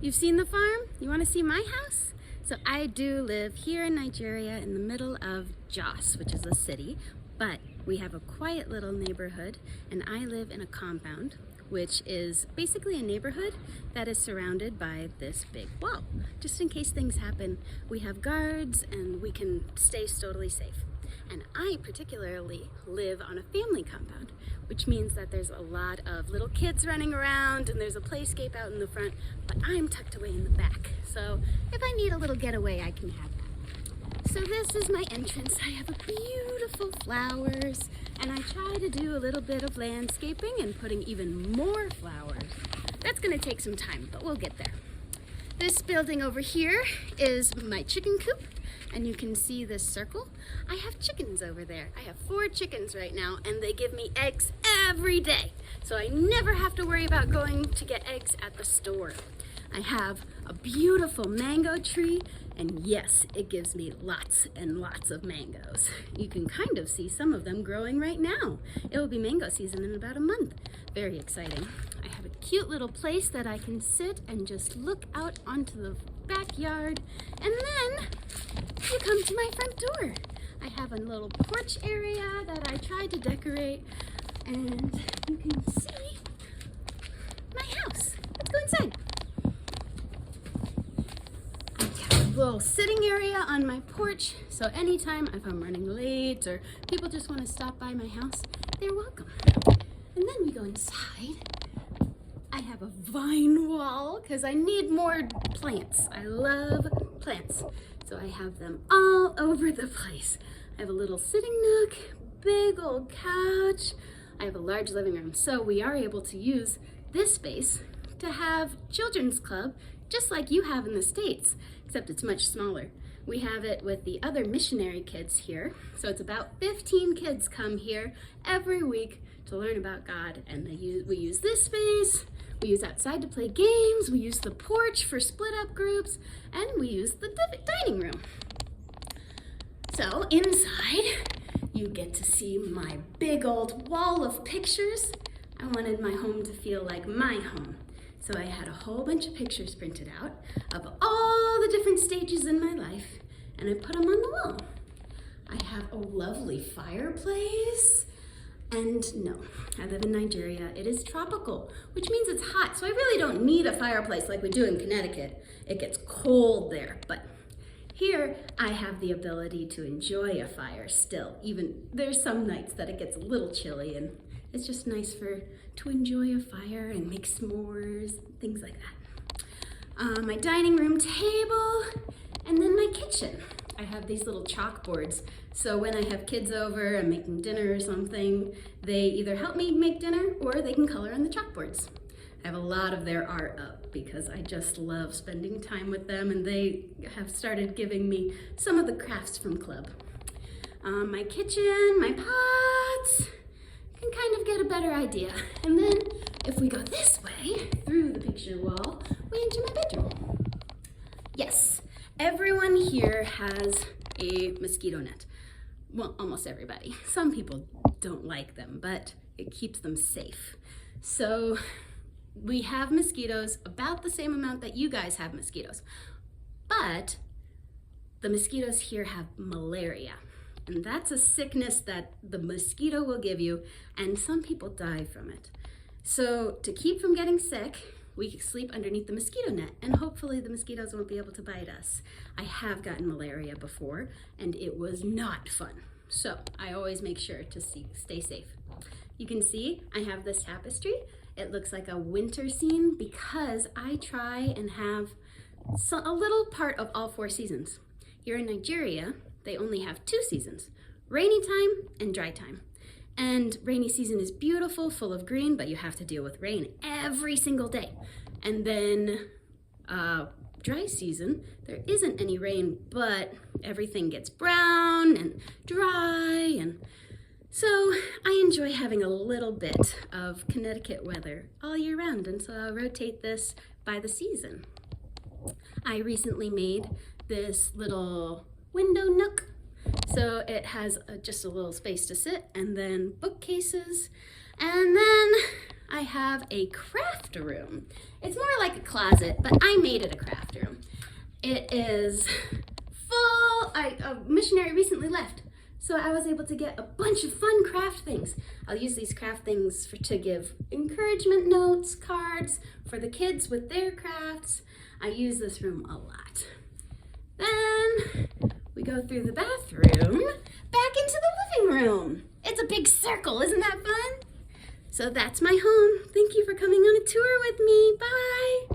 You've seen the farm? You want to see my house? So I do live here in Nigeria in the middle of Jos, which is a city, but we have a quiet little neighborhood, and I live in a compound, which is basically a neighborhood that is surrounded by this big wall. Just in case things happen, we have guards and we can stay totally safe. And I particularly live on a family compound, which means that there's a lot of little kids running around and there's a playscape out in the front, but I'm tucked away in the back. So if I need a little getaway, I can have that. So this is my entrance. I have beautiful flowers, and I try to do a little bit of landscaping and putting even more flowers. That's gonna take some time, but we'll get there. This building over here is my chicken coop, and you can see this circle. I have chickens over there. I have 4 chickens right now, and they give me eggs every day. So I never have to worry about going to get eggs at the store. I have a beautiful mango tree, and yes, it gives me lots and lots of mangoes. You can kind of see some of them growing right now. It will be mango season in about a month. Very exciting. I have a cute little place that I can sit and just look out onto the backyard, and then you come to my front door. I have a little porch area that I tried to decorate, and you can see my house. Let's go inside. I have a little sitting area on my porch, so anytime if I'm running late or people just want to stop by my house, they're welcome. And then we go inside. I have a vine wall because I need more plants. I love plants. So I have them all over the place. I have a little sitting nook, big old couch. I have a large living room. So we are able to use this space to have children's club just like you have in the States, except it's much smaller. We have it with the other missionary kids here. So it's about 15 kids come here every week to learn about God, and we use this space. We use outside to play games, we use the porch for split up groups, and we use the dining room. So inside, you get to see my big old wall of pictures. I wanted my home to feel like my home. So I had a whole bunch of pictures printed out of all the different stages in my life, and I put them on the wall. I have a lovely fireplace. And no, I live in Nigeria. It is tropical, which means it's hot. So I really don't need a fireplace like we do in Connecticut. It gets cold there, but here I have the ability to enjoy a fire still. Even there's some nights that it gets a little chilly, and it's just nice to enjoy a fire and make s'mores, things like that. My dining room table, and then my kitchen. I have these little chalkboards, so when I have kids over, I'm making dinner or something, they either help me make dinner or they can color on the chalkboards. I have a lot of their art up because I just love spending time with them, and they have started giving me some of the crafts from club. My kitchen, my pots, can kind of get a better idea. And then if we go this way, through the picture wall, we enter my bedroom. Yes. Everyone here has a mosquito net. Well, almost everybody. Some people don't like them, but it keeps them safe. So we have mosquitoes about the same amount that you guys have mosquitoes. But the mosquitoes here have malaria. And that's a sickness that the mosquito will give you, and some people die from it. So to keep from getting sick, we sleep underneath the mosquito net, and hopefully the mosquitoes won't be able to bite us. I have gotten malaria before, and it was not fun. So I always make sure to stay safe. You can see I have this tapestry. It looks like a winter scene because I try and have a little part of all 4 seasons. Here in Nigeria, they only have 2 seasons, rainy time and dry time. And rainy season is beautiful, full of green, but you have to deal with rain every single day. And then dry season, there isn't any rain, but everything gets brown and dry. And so I enjoy having a little bit of Connecticut weather all year round. And so I'll rotate this by the season. I recently made this little window nook. So it has just a little space to sit, and then bookcases, and then I have a craft room. It's more like a closet, but I made it a craft room. It is full. A missionary recently left, so I was able to get a bunch of fun craft things. I'll use these craft things to give encouragement notes, cards for the kids with their crafts. I use this room a lot. Then we go through the bathroom, back into the living room. It's a big circle, isn't that fun? So that's my home. Thank you for coming on a tour with me. Bye.